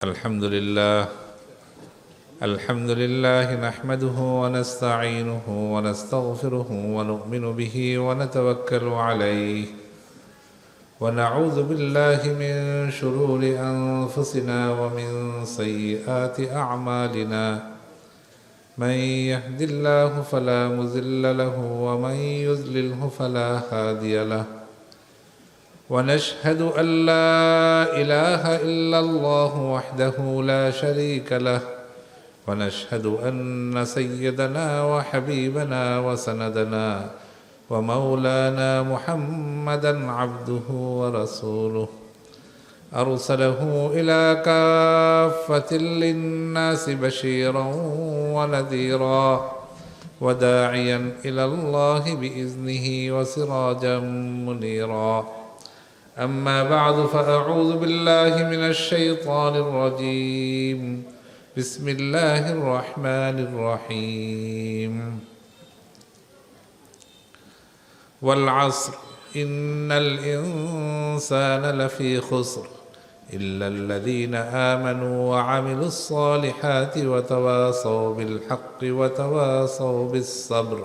الحمد لله نحمده ونستعينه ونستغفره ونؤمن به ونتوكل عليه ونعوذ بالله من شرور أنفسنا ومن سيئات أعمالنا من يهد الله فلا مضل له ومن يضلله فلا هادي له ونشهد أن لا إله إلا الله وحده لا شريك له ونشهد أن سيدنا وحبيبنا وسندنا ومولانا محمدا عبده ورسوله أرسله إلى كافة للناس بشيرا ونذيرا وداعيا إلى الله بإذنه وسراجا منيرا أما بعد فأعوذ بالله من الشيطان الرجيم بسم الله الرحمن الرحيم والعصر إن الإنسان لفي خسر إلا الذين آمنوا وعملوا الصالحات وتواصوا بالحق وتواصوا بالصبر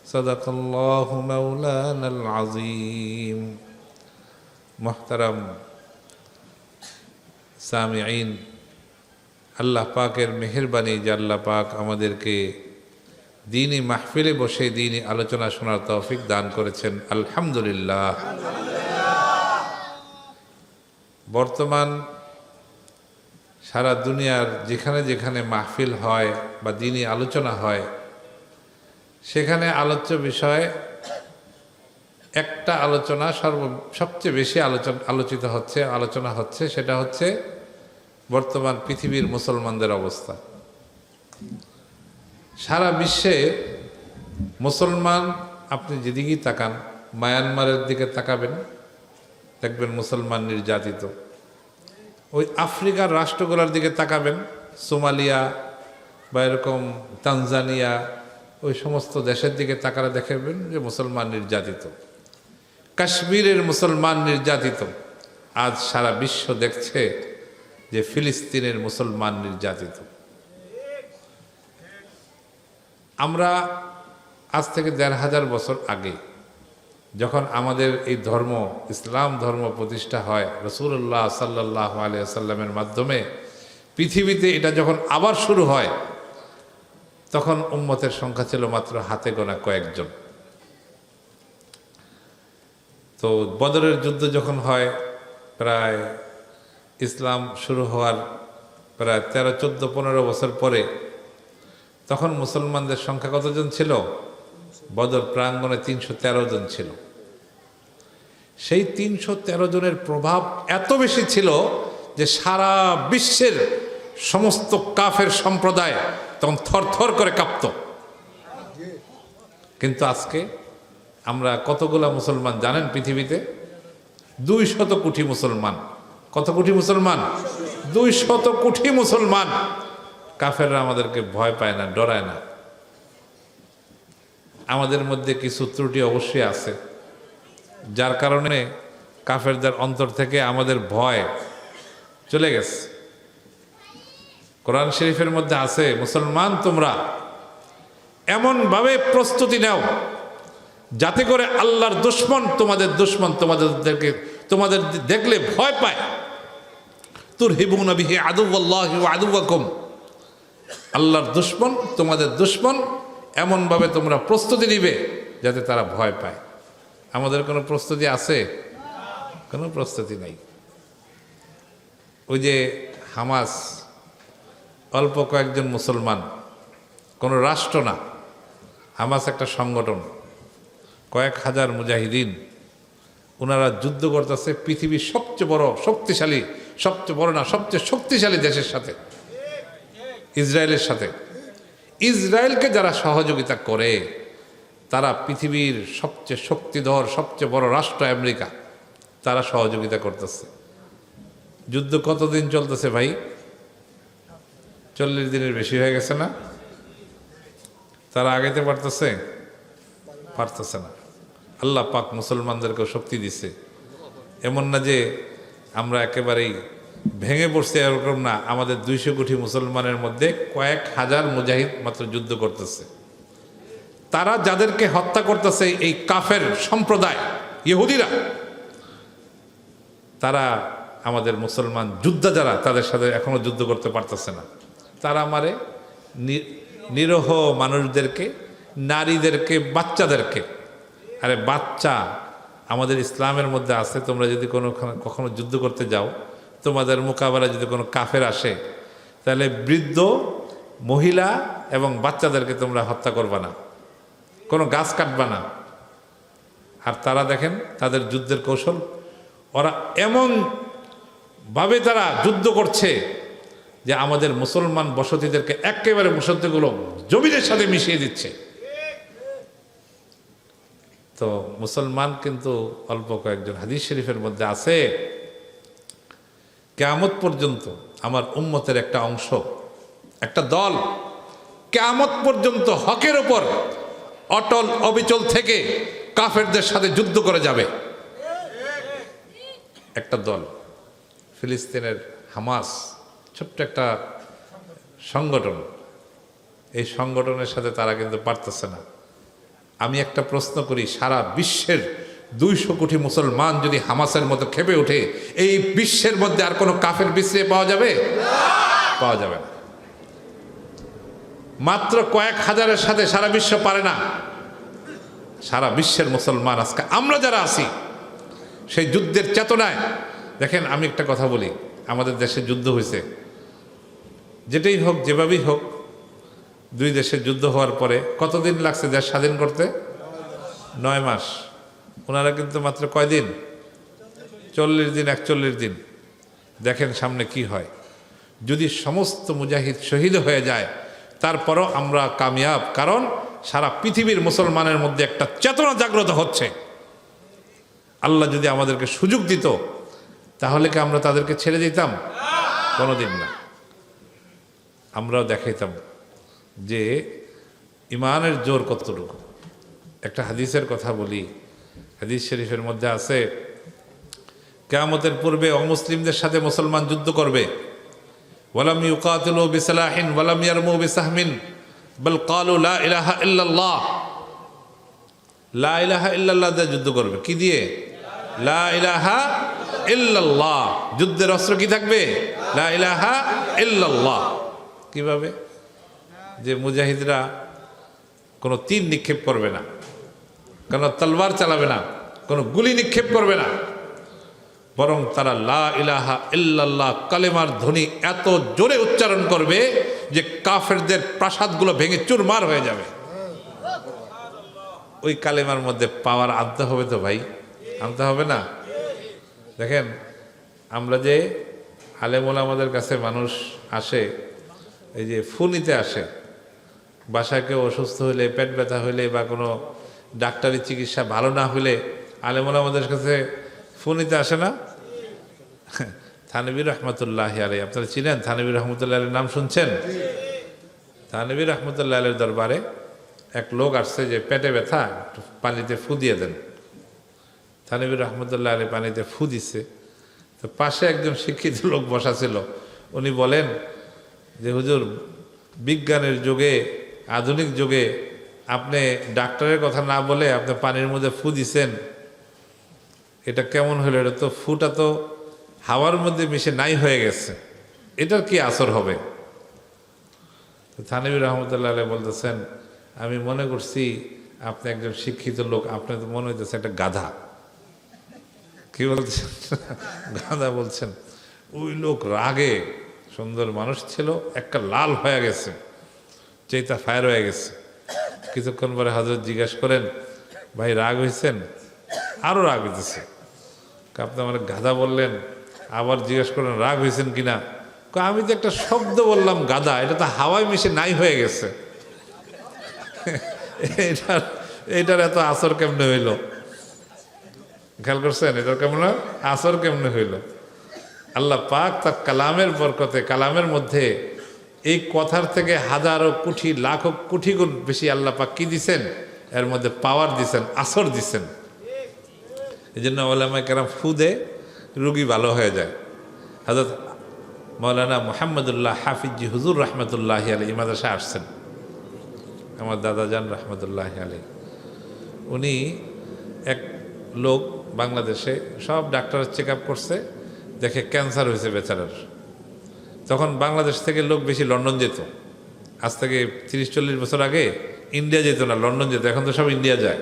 صدق الله مولانا العظيم মোহতারাম সামিঈন, আল্লাহ পাকের মেহেরবানি যে আল্লাহ পাক আমাদেরকে দ্বীনি মাহফিলে বসে দ্বীনি আলোচনা শোনার তৌফিক দান করেছেন, আলহামদুলিল্লাহ। বর্তমান সারা দুনিয়ার যেখানে যেখানে মাহফিল হয় বা দ্বীনি আলোচনা হয়, সেখানে আলোচ্য বিষয় একটা আলোচনা সবচেয়ে বেশি আলোচনা হচ্ছে সেটা হচ্ছে বর্তমান পৃথিবীর মুসলমানদের অবস্থা। সারা বিশ্বে মুসলমান, আপনি যেদিকেই তাকান, মায়ানমারের দিকে তাকাবেন দেখবেন মুসলমান নির্যাতিত। ওই আফ্রিকার রাষ্ট্রগুলোর দিকে তাকাবেন, সোমালিয়া বা এরকম তানজানিয়া, ওই সমস্ত দেশের দিকে তাকালে দেখবেন যে মুসলমান নির্যাতিত। কাশ্মীরের মুসলমান নির্যাতিত। আজ সারা বিশ্ব দেখছে যে ফিলিস্তিনের মুসলমান নির্যাতিত। আমরা আজ থেকে ১৫০০ বছর আগে যখন আমাদের এই ধর্ম, ইসলাম ধর্ম প্রতিষ্ঠা হয় রাসূলুল্লাহ সাল্লাল্লাহু আলাইহি ওয়াসাল্লামের মাধ্যমে পৃথিবীতে, এটা যখন আবার শুরু হয় তখন উম্মতের সংখ্যা ছিল মাত্র হাতে গোনা কয়েকজন। তো বদরের যুদ্ধ যখন হয়, প্রায় ইসলাম শুরু হওয়ার প্রায় ১৩, ১৪, ১৫ বছর পরে, তখন মুসলমানদের সংখ্যা কতজন ছিল? বদর প্রাঙ্গণে ৩১৩ জন ছিল। সেই ৩১৩ জনের প্রভাব এত বেশি ছিল যে সারা বিশ্বের সমস্ত কাফের সম্প্রদায় তখন থরথর করে কাঁপত। কিন্তু আজকে আমরা কতগুলা মুসলমান জানেন পৃথিবীতে? ২০০ কোটি মুসলমান। কত কোটি মুসলমান? ২০০ কোটি মুসলমান। কাফেররা আমাদেরকে ভয় পায় না, ডরায় না। আমাদের মধ্যে কিছু ত্রুটি অবশ্যই আছে, যার কারণে কাফেরদের অন্তর থেকে আমাদের ভয় চলে গেছে। কোরআন শরীফের মধ্যে আছে, মুসলমান তোমরা এমনভাবে প্রস্তুতি নাও যাতে করে আল্লাহর দুশমন, তোমাদের দেখলে ভয় পায়। তুরহিবুনা বিহি আদুওয়াল্লাহি ওয়া আদুওয়াকুম, আল্লাহর দুশমন, তোমাদের দুশমন, এমনভাবে তোমরা প্রস্তুতি নিবে যাতে তারা ভয় পায়। আমাদের কোনো প্রস্তুতি আছে? কোনো প্রস্তুতি নাই। ওই যে হামাস, অল্প কয়েকজন মুসলমান, কোনো রাষ্ট্র না, হামাস একটা সংগঠন, কয়েক হাজার মুজাহিদিন, ওনারা যুদ্ধ করতেছে পৃথিবীর সবচেয়ে বড় শক্তিশালী, সবচেয়ে বড় না, সবচেয়ে শক্তিশালী দেশের সাথে, ইসরায়েলের সাথে। ইসরায়েলকে যারা সহযোগিতা করে তারা পৃথিবীর সবচেয়ে শক্তিধর, সবচেয়ে বড় রাষ্ট্র আমেরিকা, তারা সহযোগিতা করতেছে। যুদ্ধ কতদিন চলতেছে ভাই? ৪০ দিনের বেশি হয়ে গেছে না? তারা আগাইতে পারতেছে না। আল্লাহ পাক মুসলমানদেরকেও শক্তি দিছে। এমন না যে আমরা একেবারেই ভেঙে পড়ছে এরকম না, আমাদের 200 কোটি মুসলমানের মধ্যে কয়েক হাজার মুজাহিদ মাত্র যুদ্ধ করতেছে। তারা যাদেরকে হত্যা করতেছে এই কাফের সম্প্রদায় ইহুদিরা, তারা আমাদের মুসলমান যোদ্ধা যারা তাদের সাথে এখনো যুদ্ধ করতে পারতেছে না। তারা মারে নিরহ মানুষদেরকে, নারীদেরকে, বাচ্চাদেরকে। আরে বাচ্চা আমাদের ইসলামের মধ্যে আছে, তোমরা যদি কখনো যুদ্ধ করতে যাও, তোমাদের মোকাবেলায় যদি কোনো কাফের আসে, তাহলে বৃদ্ধ, মহিলা এবং বাচ্চাদেরকে তোমরা হত্যা করবা না, কোনো গাছ কাটবা না। আর তারা দেখেন তাদের যুদ্ধের কৌশল, ওরা এমন ভাবে তারা যুদ্ধ করছে যে আমাদের মুসলমান বসতিদেরকে একেবারে বসতিগুলো জমিনের সাথে মিশিয়ে দিচ্ছে। তো মুসলমান কিন্তু অল্প কয়েকজন। হাদিস শরীফের মধ্যে আছে, কিয়ামত পর্যন্ত আমার উম্মতের একটা অংশ, একটা দল কিয়ামত পর্যন্ত হকের ওপর অটল অবিচল থেকে কাফেরদের সাথে যুদ্ধ করে যাবে। একটা দল, ফিলিস্তিনের হামাস, ছোট্ট একটা সংগঠন, এই সংগঠনের সাথে তারা কিন্তু পারতেছে না। আমি একটা প্রশ্ন করি, সারা বিশ্বের 200 কোটি মুসলমান যদি হামাসের মতো খেপে ওঠে, এই বিশ্বের মধ্যে আর কোনো কাফের বিশ্রে পাওয়া যাবে? পাওয়া যাবে না। মাত্র কয়েক হাজারের সাথে সারা বিশ্ব পারে না। সারা বিশ্বের মুসলমান আজকে আমরা যারা আছি সেই যুদ্ধের চেতনায়। দেখেন আমি একটা কথা বলি, আমাদের দেশে যুদ্ধ হয়েছে, যেটাই হোক যেভাবেই হোক, 2 দেশের যুদ্ধ হওয়ার পরে কতদিন লাগছে দেশ স্বাধীন করতে? 9 মাস। ওনারা কিন্তু মাত্র কয়দিন? 40 দিন, 41 দিন। দেখেন সামনে কি হয়। যদি সমস্ত মুজাহিদ শহীদ হয়ে যায়, তারপরও আমরা কামিয়াব, কারণ সারা পৃথিবীর মুসলমানের মধ্যে একটা চেতনা জাগ্রত হচ্ছে। আল্লাহ যদি আমাদেরকে সুযোগ দিত, তাহলে কি আমরা তাদেরকে ছেড়ে দিতাম? কোনোদিন না। আমরাও দেখাইতাম যে ইমানের জোর কতটুকু। একটা হাদিসের কথা বলি, হাদিস শরীফের মধ্যে আছে, কিয়ামতের পূর্বে অমুসলিমদের সাথে মুসলমান যুদ্ধ করবে। ওয়ালাম ইউকাতিলু বিসালাহিন ওয়ালাম ইয়ারমু বিসাহমিন বাল ক্বালু লা ইলাহা ইল্লাল্লাহ। লা ইলাহা ইল্লাল্লাহ দিয়ে যুদ্ধ করবে। কি দিয়ে? লা ইলাহা ইল্লাল্লাহ। যুদ্ধের অস্ত্র কি থাকবে? লা ইলাহা ইল্লাল্লাহ। কিভাবে? যে মুজাহিদরা কোনো তীর নিক্ষেপ করবে না, কোনো তলবার চালাবে না, কোনো গুলি নিক্ষেপ করবে না, বরং তারা লা ইলাহা ইল্লাল্লাহ কালেমার ধ্বনি এত জোরে উচ্চারণ করবে যে কাফেরদের প্রাসাদগুলো ভেঙে চুরমার হয়ে যাবে। ওই কালেমার মধ্যে পাওয়ার আনতে হবে তো ভাই, আনতে হবে না? দেখেন আমরা যে আলেমুল আমাদের কাছে মানুষ আসে, এই যে ফু নিতে আসে, বাসায় কেউ অসুস্থ হলে, পেট ব্যথা হইলে বা কোনো ডাক্তারি চিকিৎসা ভালো না হলে আলেমুল আমাদের কাছে ফু নিতে আসে না? থানভী রহমতুল্লাহ আলাই, আপনারা চিনেন থানভী রহমতুল্লাহ আলের নাম শুনছেন? থানভী রহমতুল্লাহ আলের দরবারে এক লোক আসছে যে পেটে ব্যথা, পানিতে ফু দিয়ে দেন। থানভী রহমতুল্লাহ আলী পানিতে ফু দিচ্ছে। তো পাশে একজন শিক্ষিত লোক বসা ছিল, উনি বলেন যে হুজুর, বিজ্ঞানের যুগে, আধুনিক যুগে আপনি ডাক্তারের কথা না বলে আপনি পানির মধ্যে ফু দিছেন, এটা কেমন হলো? এটা তো ফুটা তো হাওয়ার মধ্যে মিশে নাই হয়ে গেছে, এটার কি আসর হবে? থানভী রহমতুল্লাহ আলাই বলতেছেন, আমি মনে করছি আপনি একজন শিক্ষিত লোক, আপনার তো মনে হইতেছে একটা গাধা। কি বলছেন? গাধা বলছেন। ওই লোক রাগে, সুন্দর মানুষ ছিল, একটা লাল হয়ে গেছে, চেতা ফায়ার হয়ে গেছে। কিছুক্ষণ পরে হযরত জিজ্ঞাসা করেন, ভাই রাগ হয়েছেন? আরো রাগ হইতেছে। আপনি আমার গাধা বললেন, আবার জিজ্ঞেস করেন রাগ হয়েছেন কিনা? আমি তো একটা শব্দ বললাম গাধা, এটা তো হাওয়ায় মিশে নাই হয়ে গেছে। এটার এত আসর কেমনে হইল? খেয়াল করছেন এটার কেমন আসর কেমনে হইল? আল্লাহ পাক তার কালামের বরকতে, কালামের মধ্যে এই কথার থেকে হাজারো কোটি লাখো কোটি গুণ বেশি আল্লাহ পাক কি দিছেন? এর মধ্যে পাওয়ার দিছেন, আসর দিছেন। এই জন্য ওলামায়ে কেরাম ফু দে, রুগী ভালো হয়ে যায়। হযরত মৌলানা মোহাম্মদুল্লাহ হাফিজি হুজুর রহমতুল্লাহ আলী এই মাদ্রাসায় আসছেন, আমার দাদাজান রহমতুল্লাহ আলী। উনি এক লোক বাংলাদেশে সব ডাক্তার চেক আপ করছে, দেখে ক্যান্সার হয়েছে বেচারার। তখন বাংলাদেশ থেকে লোক বেশি লন্ডন যেত, আজ থেকে 30-40 বছর আগে ইন্ডিয়া যেত না, লন্ডন যেত। এখন তো সব ইন্ডিয়া যায়।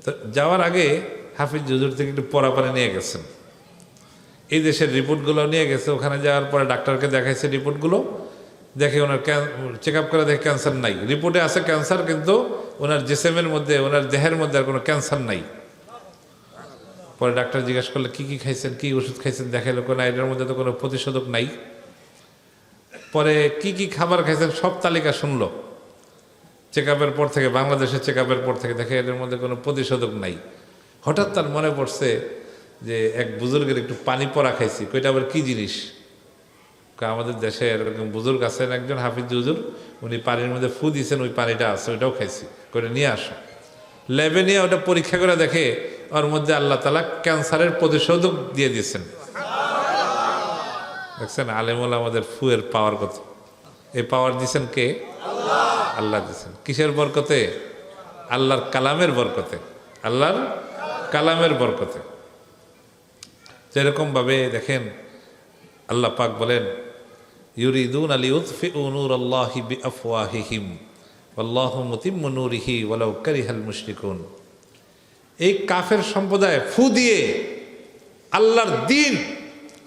তো যাওয়ার আগে হাফিজ হুজুর থেকে একটু পড়াপানি নিয়ে গেছেন, এই দেশের রিপোর্টগুলো নিয়ে গেছে। ওখানে যাওয়ার পরে ডাক্তারকে দেখাইছে, রিপোর্টগুলো দেখে ওনার চেক আপ করে দেখে ক্যান্সার নাই। রিপোর্টে আছে ক্যান্সার, কিন্তু ওনার জিসেমের মধ্যে, ওনার দেহের মধ্যে আর কোনো ক্যান্সার নাই। পরে ডাক্তার জিজ্ঞাসা করলে কি কি খাইছেন, কি ওষুধ খাইছেন, দেখাইলো কোনো এটার মধ্যে তো কোনো প্রতিষেধক নাই। পরে কি কি খাবার খাইছেন সব তালিকা শুনলো চেক আপের পর থেকে, বাংলাদেশের চেক আপের পর থেকে, দেখে এটার মধ্যে কোনো প্রতিষেধক নাই। হঠাৎ তার মনে পড়ছে যে এক বুজুর্গের একটু পানি পড়া খাইছি। কইটা আবার কি জিনিস? আমাদের দেশে এরকম বুজুর্গ আছেন একজন হাফিজ হুজুর, উনি পানির মধ্যে ফু দিয়েছেন, ওই পানিটা আছে, ওইটাও খাইছি। করে নিয়ে আসো, ল্যাবে নিয়ে ওটা পরীক্ষা করে দেখে ওর মধ্যে আল্লাহ তাআলা ক্যান্সারের প্রতিষেধক দিয়ে দিয়েছেন। দেখছেন আলেমুল আমাদের ফুয়ের পাওয়ার কত। এই পাওয়ার দিয়েছেন কে? আল্লাহ দিয়েছেন। কিসের বরকতে? আল্লাহর কালামের বরকতে, আল্লাহর কালামের বরকতে। যেরকম ভাবে দেখেন আল্লাহ পাক বলেন, ইউরিদুনা লিইউতফিউ নূরাল্লাহি বিআফওয়াহিহিম ওয়াল্লাহু মুতিম্মু নূরিহি ওয়ালাউ কারিহাল মুশরিকুন। এই কাফের সম্প্রদায় ফু দিয়ে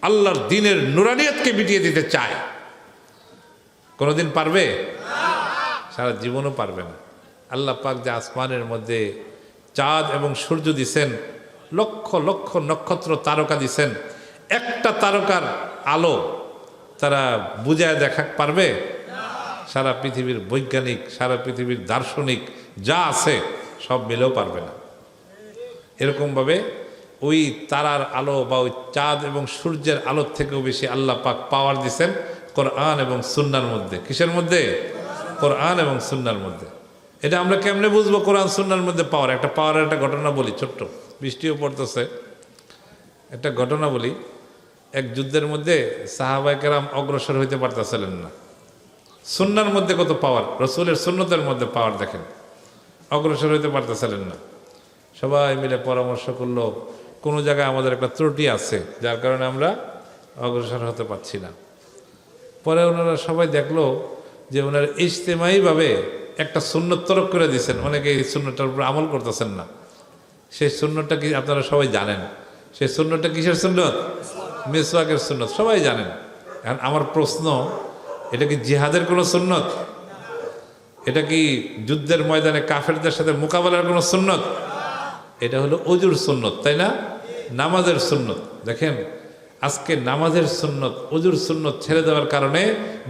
আল্লাহর দিনের নুরানিয়তকে মিটিয়ে দিতে চায়। কোনোদিন পারবে? সারা জীবনও পারবে না। আল্লাহ পাক যে আসমানের মধ্যে চাঁদ এবং সূর্য দিছেন, লক্ষ লক্ষ নক্ষত্র তারকা দিছেন, একটা তারকার আলো তারা বুঝায় দেখা পারবে? সারা পৃথিবীর বৈজ্ঞানিক, সারা পৃথিবীর দার্শনিক যা আছে সব মিলেও পারবে না। এরকমভাবে ওই তারার আলো বা ওই চাঁদ এবং সূর্যের আলোর থেকেও বেশি আল্লাহ পাক পাওয়ার দিছেন কোরআন এবং সুন্নাহর মধ্যে। কিসের মধ্যে? কোরআন এবং সুন্নাহর মধ্যে। এটা আমরা কেমনে বুঝবো কোরআন সুন্নাহর মধ্যে পাওয়ার? একটা পাওয়ারের একটা ঘটনা বলি, ছোট্ট, বৃষ্টিও পড়তেছে, একটা ঘটনা বলি। এক যুদ্ধের মধ্যে সাহাবায়ে কেরাম অগ্রসর হইতে পারতেছিলেন না। সুন্নাহর মধ্যে কত পাওয়ার, রসুলের সুন্নতের মধ্যে পাওয়ার দেখেন, অগ্রসর হইতে পারতেছিলেন না। সবাই মিলে পরামর্শ করলো কোনো জায়গায় আমাদের একটা ত্রুটি আছে, যার কারণে আমরা অগ্রসর হতে পারছি না। পরে ওনারা সবাই দেখলো যে ওনারা ইজতেমাইভাবে একটা সুন্নত তরক করে দিয়েছেন, অনেকে এই সুন্নতটার উপর আমল করতেছেন না। সেই সুন্নতটা কি আপনারা সবাই জানেন? সেই সুন্নতটা কিসের সুন্নত? মিসওয়াকের সুন্নত, সবাই জানেন। এখন আমার প্রশ্ন, এটা কি জিহাদের কোনো সুন্নত? এটা কি যুদ্ধের ময়দানে কাফেরদের সাথে মোকাবেলার কোনো সুন্নত? এটা হলো অজুর সুন্নত, তাই না? নামাজের সুন্নত। দেখেন আজকে নামাজের সুন্নত, অজুর সুন্নত ছেড়ে দেওয়ার কারণে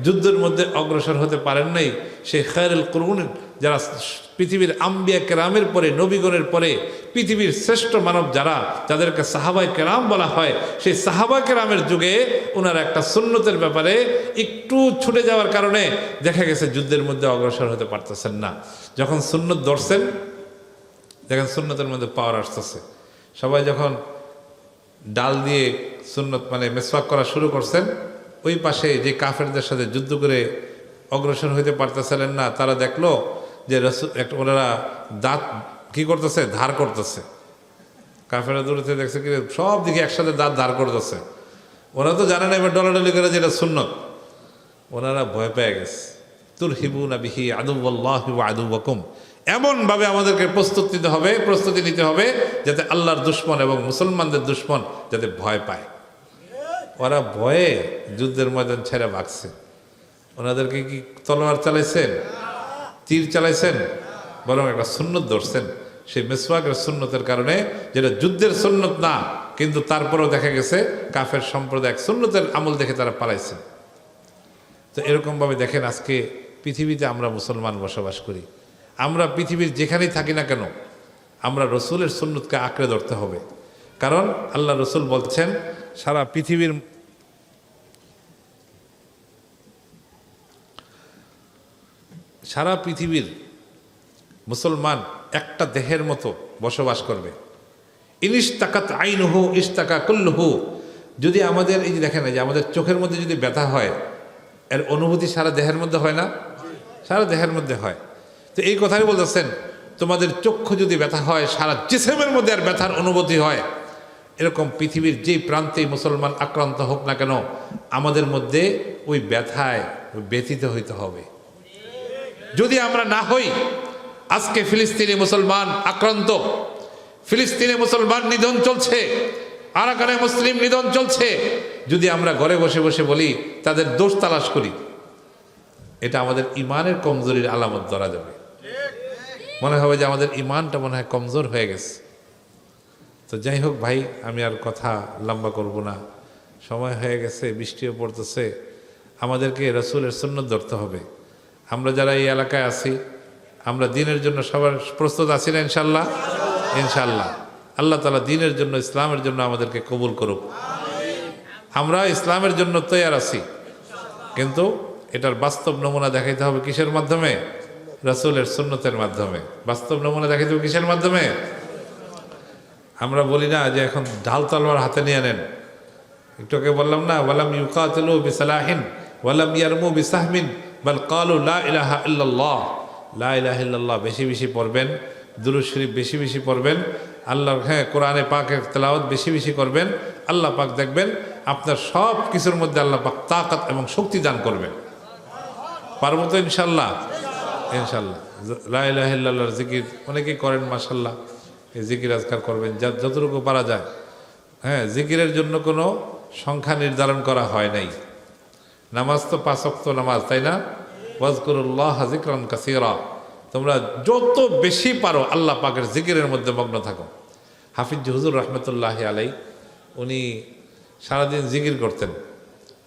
যুদ্ধের মধ্যে অগ্রসর হতে পারেন নাই সেই খায়রুল কুরুন, যারা পৃথিবীর আম্বিয়া কেরামের পরে, নবীগণের পরে পৃথিবীর শ্রেষ্ঠ মানব যারা, যাদেরকে সাহাবায়ে কেরাম বলা হয়, সেই সাহাবায়ে কেরামের যুগে ওনারা একটা সুন্নতের ব্যাপারে একটু ছুটে যাওয়ার কারণে দেখা গেছে যুদ্ধের মধ্যে অগ্রসর হতে পারতেছেন না। যখন সুন্নত ধরছেন, দেখেন সুন্নতের মধ্যে পাওয়ার আসতেছে। সবাই যখন ডাল দিয়ে সুন্নত মানে মেসওয়াক করা শুরু করছেন, ওই পাশে যে কাফেরদের সাথে যুদ্ধ করে অগ্রসর হইতে পারতেছিলেন না, তারা দেখলো যে ওনারা দাঁত কি করতেছে, ধার করতেছে। কাফেররা দূরে থেকে দেখছে কি সব দিকে একসাথে দাঁত ধার করতেছে। ওরা তো জানে না এবার ডলাডলি করে যেটা সুন্নত। ওনারা ভয় পেয়ে গেছে। তুরহিবুনা বিহি আদুওয়াল্লাহি ওয়া আদুওয়াকুম। এমনভাবে আমাদেরকে প্রস্তুতি নিতে হবে যাতে আল্লাহর দুশমন এবং মুসলমানদের দুশমন যাতে ভয় পায়। ওরা ভয়ে যুদ্ধের ময়দান ছেড়ে ভাগছে। ওনাদেরকে কি তলোয়ার চালাইছেন, তীর চালাইছেন? বরং একটা সুন্নত ধরছেন, সেই মিসওয়াকের সুন্নতের কারণে, যেটা যুদ্ধের সুন্নত না, কিন্তু তারপরেও দেখা গেছে কাফের সম্প্রদায় সুন্নতের আমল দেখে তারা পালাইছেন। তো এরকমভাবে দেখেন আজকে পৃথিবীতে আমরা মুসলমান বসবাস করি। আমরা পৃথিবীর যেখানেই থাকি না কেন, আমরা রসুলের সুন্নতকে আঁকড়ে ধরতে হবে। কারণ আল্লাহ রসুল বলছেন সারা পৃথিবীর মুসলমান একটা দেহের মতো বসবাস করবে। ইনিস্তাকাত আইনুহু ইস্তাকা কুল্লুহু, যদি আমাদের এই যে দেখেন না যে আমাদের চোখের মধ্যে যদি ব্যথা হয়, এর অনুভূতি সারা দেহের মধ্যে হয় না? সারা দেহের মধ্যে হয়। তো এই কথাই বলতেছেন, তোমাদের চক্ষু যদি ব্যথা হয়, সারা জিসেমের মধ্যে আর ব্যথার অনুভূতি হয়। এরকম পৃথিবীর যেই প্রান্তেই মুসলমান আক্রান্ত হোক না কেন, আমাদের মধ্যে ওই ব্যথায় ব্যথিত হইতে হবে। যদি আমরা না হই, আজকে ফিলিস্তিনে মুসলমান আক্রান্ত, ফিলিস্তিনে মুসলমান নিধন চলছে, আরাকানে মুসলিম নিধন চলছে, যদি আমরা ঘরে বসে বসে বলি, তাদের দোষ তালাশ করি, এটা আমাদের ইমানের কমজোরির আলামত ধরা যাবে। মনে হবে যে আমাদের ইমানটা মনে হয় কমজোর হয়ে গেছে। তো যাই হোক ভাই, আমি আর কথা লম্বা করব না, সময় হয়ে গেছে, বৃষ্টিও পড়তেছে। আমাদেরকে রাসূলের সুন্নাত ধরতে হবে। আমরা যারা এই এলাকায় আছি, আমরা দিনের জন্য সবার প্রস্তুত আছি না? ইনশাল্লাহ, ইনশাল্লাহ। আল্লাহ তাআলা দিনের জন্য, ইসলামের জন্য আমাদেরকে কবুল করুক। আমরা ইসলামের জন্য তৈয়ার আছি, কিন্তু এটার বাস্তব নমুনা দেখাইতে হবে কিসের মাধ্যমে? রাসূলের সুন্নতের মাধ্যমে। বাস্তব নমুনা দেখাইতে হবে কিসের মাধ্যমে? আমরা বলি না যে এখন ঢাল তলোয়ার হাতে নিয়ে নেন। একটু আগে বললাম না, ওয়ালাম ইউকাতিলু বিসালাহিন ওয়ালাম ইয়ারমু বিসাহমিন বাল ক্বালু লা ইলাহা ইল্লাল্লাহ। লা ইলাহা ইল্লাল্লাহ বেশি বেশি পড়বেন, দুরূদ শরীফ বেশি বেশি পড়বেন, আল্লাহর কোরআনে পাকের তেলাওয়াত বেশি বেশি করবেন। আল্লাহ পাক দেখবেন আপনার সব কিছুর মধ্যে আল্লাহ পাক তাকাত এবং শক্তি দান করবেন। পারবো তো ইনশাল্লাহ? ইনশাল্লাহ। লা ইলাহা ইল্লাল্লাহর জিকির অনেকেই করেন, মাশাআল্লাহ। এই জিকির আজকার করবেন যতটুকু পারা যায়। জিকিরের জন্য কোনো সংখ্যা নির্ধারণ করা হয় নাই। নামাজ তো 5 ওয়াক্ত নামাজ, তাই না? ওয়াজকুরুল্লাহ যিকরান কাসীরা। তোমরা যত বেশি পারো আল্লাহ পাকের জিকিরের মধ্যে মগ্ন থাকো। হাফিজ হুজুর রহমতুল্লাহি আলাই, উনি সারাদিন জিকির করতেন।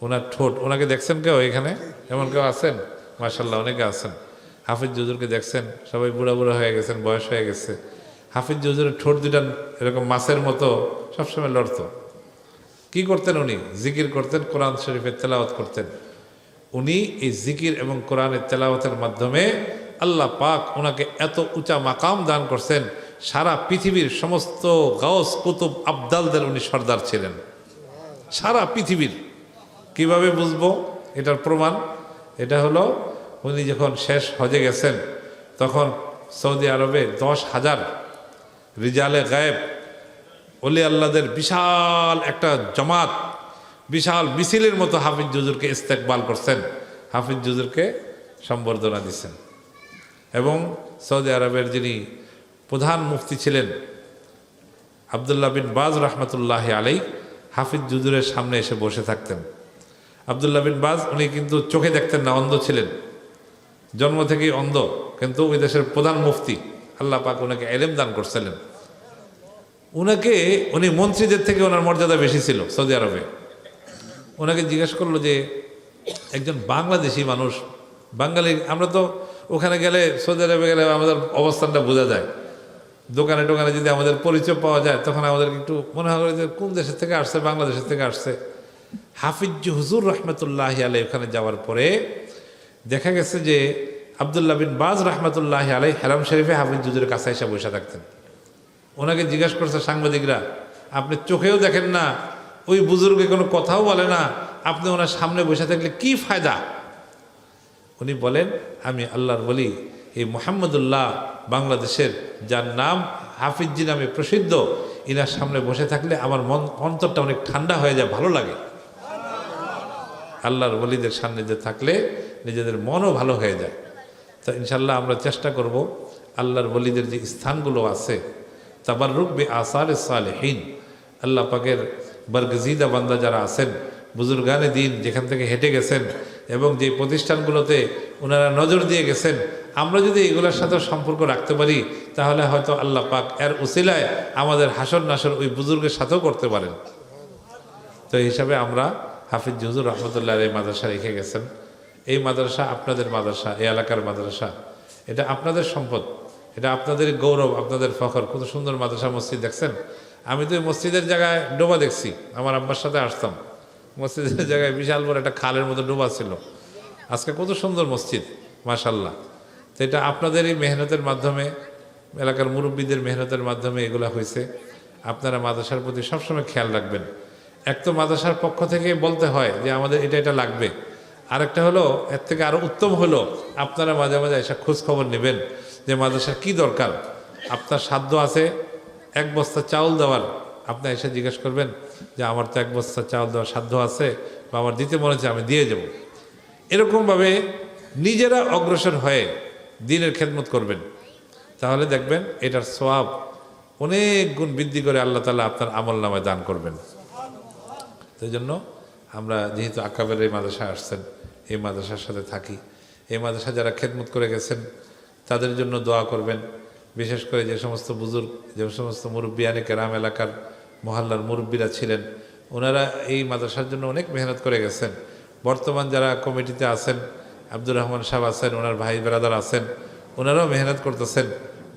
ওনার ঠোঁট, ওনাকে দেখছেন কেউ এখানে? এমন কেউ আছেন? মাশাআল্লাহ, অনেকে আছেন। হাফিজ হুজুরকে দেখছেন? সবাই বুড়া বুড়া হয়ে গেছেন, বয়স হয়ে গেছে। হাফিজ হুজুরের ঠোঁট দুটা এরকম মাছের মতো সবসময় লড়ত। কি করতেন উনি? জিকির করতেন, কোরআন শরীফের তেলাওয়াত করতেন। উনি এই জিকির এবং কোরআনের তেলাওয়াতের মাধ্যমে আল্লাহ পাক ওনাকে এত উঁচা মাকাম দান করছেন, সারা পৃথিবীর সমস্ত গাউস কুতুব আবদালদের উনি সর্দার ছিলেন, সারা পৃথিবীর। কিভাবে বুঝবো এটার প্রমাণ? এটা হলো, উনি যখন শেষ হজে গেছেন, তখন সৌদি আরবে 10,000 রিজালে গায়েব ওলি আল্লাহদের বিশাল একটা জামাত, বিশাল মিছিলের মতো হাফিজ হুজুরকে ইস্তেকবাল করছেন, হাফিজ হুজুরকে সম্বর্ধনা দিচ্ছেন। এবং সৌদি আরবের যিনি প্রধান মুফতি ছিলেন আবদুল্লাহ বিন বাজ রহমতুল্লাহ আলাই, হাফিজ হুজুরের সামনে এসে বসে থাকতেন। আবদুল্লাহ বিন বাজ উনি কিন্তু চোখে দেখতেন না, অন্ধ ছিলেন, জন্ম থেকেই অন্ধ, কিন্তু ওই দেশের প্রধান মুফতি, আল্লাহ পাক ওনাকে ইলম দান করছিলেন। উনি মন্ত্রীদের থেকে ওনার মর্যাদা বেশি ছিল সৌদি আরবে। ওনাকে জিজ্ঞেস করলো যে একজন বাংলাদেশি মানুষ, বাঙালি, আমরা তো ওখানে গেলে, সৌদি আরবে গেলে আমাদের অবস্থানটা বোঝা যায়। দোকানে টোকানে যদি আমাদের পরিচয় পাওয়া যায়, তখন আমাদেরকে একটু মনে হয় যে কোন দেশের থেকে আসছে, বাংলাদেশের থেকে আসছে। হাফিজ হুজুর রহমতুল্লাহ আলাই ওখানে যাওয়ার পরে দেখা গেছে যে আবদুল্লাহ বিন বাজ রহমতুল্লাহ আলাই হারাম শরীফে হাফিজ হুজুরের কাছে এসে বসে থাকতেন। ওনাকে জিজ্ঞাসা করছে সাংবাদিকরা, আপনি চোখেও দেখেন না, ওই বুজুর্গে কোনো কথাও বলে না, আপনি ওনার সামনে বসে থাকলে কি ফায়দা? উনি বলেন, আমি আল্লাহর বলি, এই মুহাম্মদুল্লাহ বাংলাদেশের, যার নাম হাফিজজি নামে প্রসিদ্ধ, ইনার সামনে বসে থাকলে আমার অন্তরটা অনেক ঠান্ডা হয়ে যায়, ভালো লাগে। আল্লাহর ওলিদের সান্নিধ্যে থাকলে নিজেদের মনও ভালো হয়ে যায়। তো ইনশাল্লাহ আমরা চেষ্টা করব আল্লাহর ওলিদের যে স্থানগুলো আছে, তাবাররুক বি আসারে সালেহীন, আল্লাহ পাকের বরগজিদা বান্দা যারা আছেন, বুজুর্গানে দিন যেখান থেকে হেঁটে গেছেন এবং যে প্রতিষ্ঠানগুলোতে ওনারা নজর দিয়ে গেছেন, আমরা যদি এগুলোর সাথে সম্পর্ক রাখতে পারি, তাহলে হয়তো আল্লাহ পাক এর উসিলায় আমাদের হাসর নাসর ওই বুজুর্গের সাথেও করতে পারেন। তো এই হিসাবে আমরা হাফিজ হুজুর রহমতুল্লাহ এই মাদ্রাসা রেখে গেছেন। এই মাদ্রাসা আপনাদের মাদ্রাসা, এই এলাকার মাদ্রাসা, এটা আপনাদের সম্পদ, এটা আপনাদের গৌরব, আপনাদের ফখর। কত সুন্দর মাদ্রাসা, মসজিদ দেখছেন? আমি তো মসজিদের জায়গায় ডোবা দেখছি, আমার আব্বার সাথে আসতাম, মসজিদের জায়গায় বিশাল বড় একটা খালের মতো ডোবা ছিল। আজকে কত সুন্দর মসজিদ, মাশাল্লাহ। তো এটা আপনাদের এই মেহনতের মাধ্যমে, এলাকার মুরব্বীদের মেহনতের মাধ্যমে এগুলা হয়েছে। আপনারা মাদ্রাসার প্রতি সবসময় খেয়াল রাখবেন এক তো মাদ্রাসার পক্ষ থেকে বলতে হয় যে আমাদের এটা এটা লাগবে, আরেকটা হলো এর থেকে আরও উত্তম হলো আপনারা মাঝে মাঝে এসে খোঁজ খবর নেবেন যে মাদ্রাসার কী দরকার। আপনার সাধ্য আছে এক বস্তা চাউল দেওয়ার, আপনি এসে জিজ্ঞেস করবেন যে আমার তো এক বস্তা চাউল দেওয়ার সাধ্য আছে বা আমার দিতে মনে হচ্ছে, আমি দিয়ে যাব। এরকমভাবে নিজেরা অগ্রসর হয়ে দ্বীনের খেদমত করবেন, তাহলে দেখবেন এটার সওয়াব অনেক গুণ বৃদ্ধি করে আল্লাহ তাআলা আপনার আমল নামায় দান করবেন। সেই জন্য আমরা যেহেতু আকাবের এই মাদ্রাসায় আসছেন, এই মাদ্রাসার সাথে থাকি, এই মাদ্রাসা যারা খেদমত করে গেছেন তাদের জন্য দোয়া করবেন। বিশেষ করে যে সমস্ত বুজুর্গ, যে সমস্ত মুরব্বিয়ানে কেরাম এলাকার মহল্লার মুরব্বীরা ছিলেন, ওনারা এই মাদ্রাসার জন্য অনেক মেহনত করে গেছেন। বর্তমান যারা কমিটিতে আছেন, আব্দুর রহমান সাহেব আছেন, ওনার ভাই বেরাদার আছেন, ওনারাও মেহনত করতেছেন,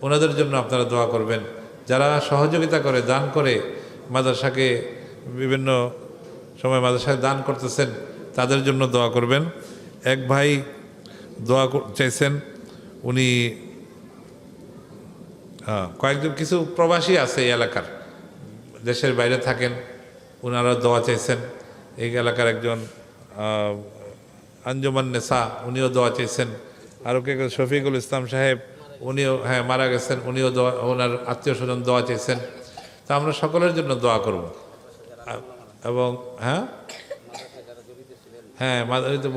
ওনাদের জন্য আপনারা দোয়া করবেন। যারা সহযোগিতা করে, দান করে, মাদ্রাসাকে বিভিন্ন সময় মাদ্রাসায় দান করতেছেন, তাদের জন্য দোয়া করবেন। এক ভাই দোয়া চাইছেন, উনি কয়েকজন কিছু প্রবাসী আছে এই এলাকার, দেশের বাইরে থাকেন, ওনারা দোয়া চাইছেন। এই এলাকার একজন আঞ্জুমান নেসা, উনিও দোয়া চাইছেন। আরও কে শফিকুল ইসলাম সাহেব, উনিও মারা গেছেন, উনিও দোয়া, ওনার আত্মীয় স্বজন দোয়া চাইছেন। তা আমরা সকলের জন্য দোয়া করব। এবং হ্যাঁ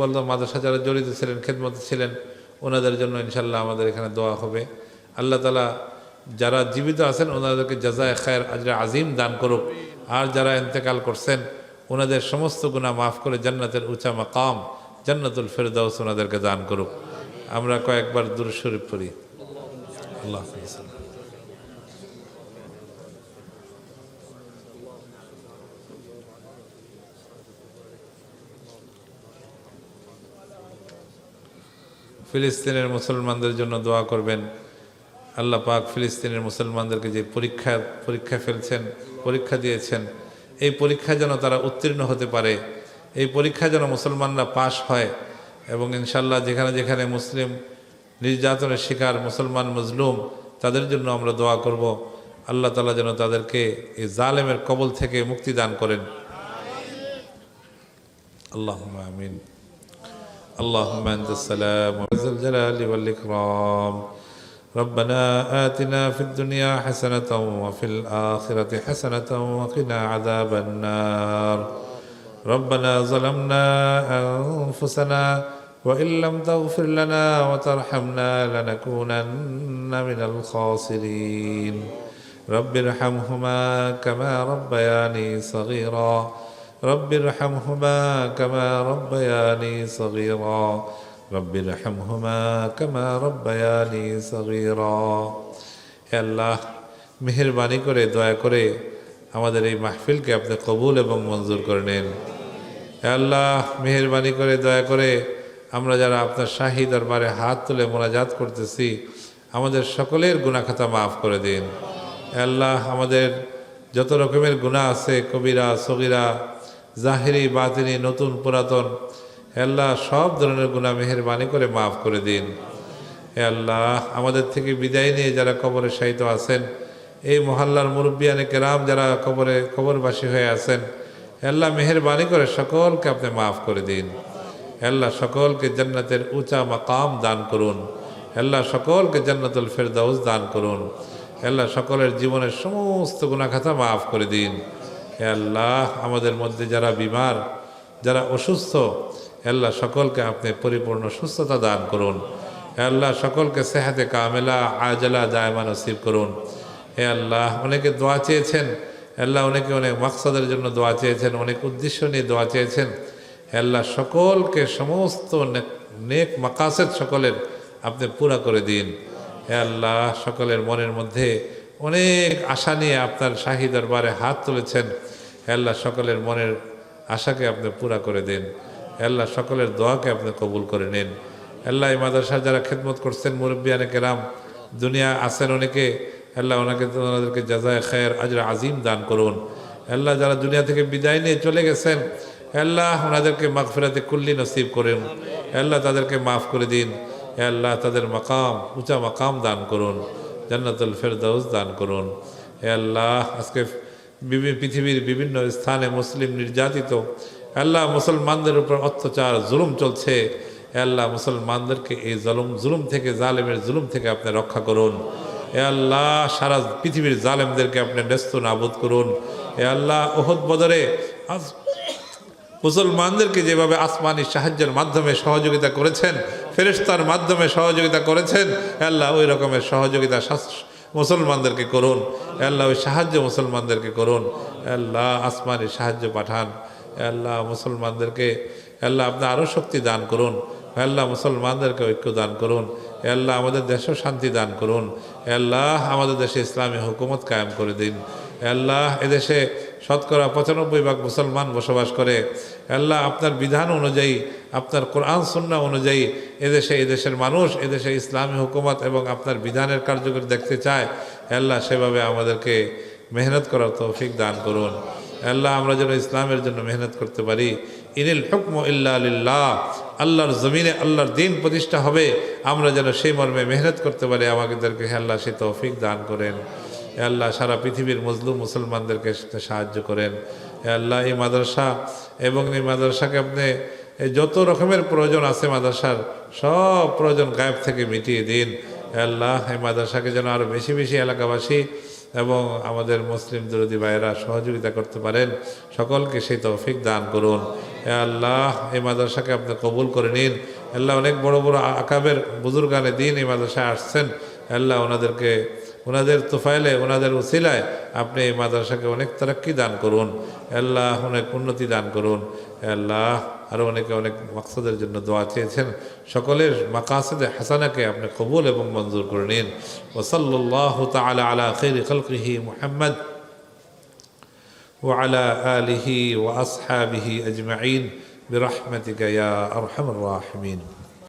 বললাম মাদ্রাসা যারা জড়িত ছিলেন, খেদমতে ছিলেন, ওনাদের জন্য ইনশাল্লাহ আমাদের এখানে দোয়া হবে। আল্লাহ তাআলা যারা জীবিত আছেন ওনাদেরকে জাযায়ে খায়ের আজরে আজিম দান করুক, আর যারা ইন্তেকাল করছেন ওনাদের সমস্ত গুনাহ মাফ করে জান্নাতের উঁচা মাকাম জান্নাতুল ফেরদাউস ওনাদেরকে দান করুক। আমরা কয়েকবার দুরূদ শরীফ পড়ি। আল্লাহ হাফেজ। ফিলিস্তিনের মুসলমানদের জন্য দোয়া করবেন। আল্লাহ পাক ফিলিস্তিনের মুসলমানদেরকে যে পরীক্ষা ফেলছেন, পরীক্ষা দিয়েছেন, এই পরীক্ষা যেন তারা উত্তীর্ণ হতে পারে, এই পরীক্ষা যেন মুসলমানরা পাশ হয়। এবং ইনশাল্লাহ যেখানে যেখানে মুসলিম নির্যাতনের শিকার মুসলমান মজলুম, তাদের জন্য আমরা দোয়া করব। আল্লাহ তাআলা যেন তাদেরকে এই জালেমের কবল থেকে মুক্তি দান করেন। আল্লাহুম্মা আমিন। اللهم أنت السلام وذو الجلال والإكرام. ربنا آتنا في الدنيا حسنة وفي الآخرة حسنة وقنا عذاب النار. ربنا ظلمنا أنفسنا وإن لم تغفر لنا وترحمنا لنكونن من الخاسرين. رب ارحمهما كما ربياني صغيرا. رب ارحمهما كما ربياني صغيرا. رب ارحمهما كما ربياني صغيرا. হে আল্লাহ, মেহেরবানি করে দয়া করে আমাদের এই মাহফিলকে আপনি কবুল এবং মঞ্জুর করে নেন। হে আল্লাহ, মেহেরবানি করে দয়া করে আমরা যারা আপনার শাহী দরবারে হাত তুলে মোনাজাত করতেছি, আমাদের সকলের গুনাহ খাতা মাফ করে দিন। হে আল্লাহ, আমাদের যত রকমের গুনাহ আছে, কবিরা সগীরা, জাহিরি বাতিনি, নতুন পুরাতন, হে আল্লাহ সব ধরনের গুনাহ মেহেরবানি করে মাফ করে দিন। হে আল্লাহ, আমাদের থেকে বিদায় নিয়ে যারা কবরে শায়িত আছেন, এই মহল্লার মুরব্বিয়ানে কেরাম যারা কবরবাসী হয়ে আছেন, হে আল্লাহ মেহেরবানি করে সকলকে আপনি মাফ করে দিন। হে আল্লাহ সকলকে জান্নাতের উঁচা মাকাম দান করুন। হে আল্লাহ সকলকে জান্নাতুল ফেরদাউস দান করুন। হে আল্লাহ সকলের জীবনের সমস্ত গুনাহ খাতা মাফ করে দিন। হে আল্লাহ, আমাদের মধ্যে যারা বিমার, যারা অসুস্থ, হে আল্লাহ সকলকে আপনি পরিপূর্ণ সুস্থতা দান করুন। হে আল্লাহ সকলকে সেহাতে কামেলা আজলা দায়মা নসিব করুন। হে আল্লাহ, অনেকে দোয়া চেয়েছেন, হে আল্লাহ অনেকে অনেক মাকসাদের জন্য দোয়া চেয়েছেন, অনেক উদ্দেশ্য নিয়ে দোয়া চেয়েছেন। হে আল্লাহ সকলকে সমস্ত নেক মাকাসেদ সকলের আপনি পুরা করে দিন। হে আল্লাহ সকলের মনের মধ্যে অনেক আশা নিয়ে আপনার শাহী দরবারে হাত তুলেছেন, হে আল্লাহ সকলের মনের আশাকে আপনি পুরা করে দিন। হে আল্লাহ সকলের দোয়াকে আপনি কবুল করে নিন। হে আল্লাহ এই মাদ্রাসা যারা খেদমত করছেন, মুরব্বিয়ানে কেরাম দুনিয়া আছেন অনেকে, হে আল্লাহ ওনাদেরকে জাযায়ে খায়ের আজরে আজিম দান করুন। হে আল্লাহ যারা দুনিয়া থেকে বিদায় নিয়ে চলে গেছেন, হে আল্লাহ ওনাদেরকে মাগফিরাতে কুল্লি নসিব করুন। হে আল্লাহ তাদেরকে মাফ করে দিন। হে আল্লাহ তাদের মাকাম উঁচা মাকাম দান করুন, জান্নাতুল ফেরদাউস দান করুন। হে আল্লাহ আজকে পৃথিবীর বিভিন্ন স্থানে মুসলিম নির্যাতিত, আল্লাহ মুসলমানদের উপর অত্যাচার জুলুম চলছে, আল্লাহ মুসলমানদেরকে এই জুলুম থেকে, জালেমের জুলুম থেকে আপনি রক্ষা করুন। আল্লাহ সারা পৃথিবীর জালেমদেরকে আপনি ন্যস্ত নাবুদ করুন। আল্লাহ উহুদ বদরে মুসলমানদেরকে যেভাবে আসমানি সাহায্যের মাধ্যমে সহযোগিতা করেছেন, ফেরেশতার মাধ্যমে সহযোগিতা করেছেন, আল্লাহ ওই রকমের সহযোগিতা মুসলমানদেরকে করুন। আল্লাহ ওই সাহায্য মুসলমানদেরকে করুন। আল্লাহ আসমানি সাহায্য পাঠান। আল্লাহ মুসলমানদেরকে, আল্লাহ আপনি আরও শক্তি দান করুন। আল্লাহ মুসলমানদেরকে ঐক্য দান করুন। আল্লাহ আমাদের দেশেও শান্তি দান করুন। আল্লাহ আমাদের দেশে ইসলামী হুকুমত কায়েম করে দিন। আল্লাহ এদেশে 95% মুসলমান বসবাস করে। আল্লাহ আপনার বিধান অনুযায়ী, আপনার কোরআন সুন্নাহ অনুযায়ী এদেশের মানুষ এদেশে ইসলামী হুকুমত এবং আপনার বিধানের কার্যকরী দেখতে চায়। আল্লাহ সেভাবে আমাদেরকে মেহনত করার তৌফিক দান করুন। আল্লাহ আমরা যেন ইসলামের জন্য মেহনত করতে পারি। ইনিল হুকমু ইল্লা লিল্লাহ, আল্লাহর জমিনে আল্লাহর দিন প্রতিষ্ঠা হবে, আমরা যেন সেই মর্মে মেহনত করতে পারি। আমাদেরকে আল্লাহ সেই তৌফিক দান করেন। আল্লাহ সারা পৃথিবীর মজলুম মুসলমানদেরকে সাহায্য করেন। আল্লাহ এই মাদ্রাসা এবং এই মাদ্রাসাকে আপনি যত রকমের প্রয়োজন আছে মাদ্রাসার সব প্রয়োজন গায়েব থেকে মিটিয়ে দিন। আল্লাহ এই মাদ্রাসাকে যেন আরও বেশি বেশি এলাকাবাসী এবং আমাদের মুসলিম বিরোধী ভাইয়েরা সহযোগিতা করতে পারেন। সকলকে সেই তৌফিক দান করুন। আল্লাহ এই মাদ্রাসাকে আপনি কবুল করে নিন। আল্লাহ অনেক বড় বড় আকাবের বুজুর্গানে দিন এই মাদ্রাসায় আসছেন। আল্লাহ ওনাদের তোফাইলে, ওনাদের উসিলায় আপনি এই মাদ্রাসাকে অনেক তারাক্কি দান করুন। আল্লাহ অনেক উন্নতি দান করুন। আল্লাহ আরও অনেকে অনেক মাকসাদের জন্য দোয়া চেয়েছেন, সকলের মাকাসিদে হাসানাকে আপনি কবুল এবং মঞ্জুর করে নিন। ওয়া সাল্লাল্লাহু তাআলা আলা খায়রি খালকিহি মুহাম্মদ ওয়া আলা আলিহি ওয়া আসহাবিহি আজমাইন বিরহমাতিকা ইয়া আরহামার রাহিমিন।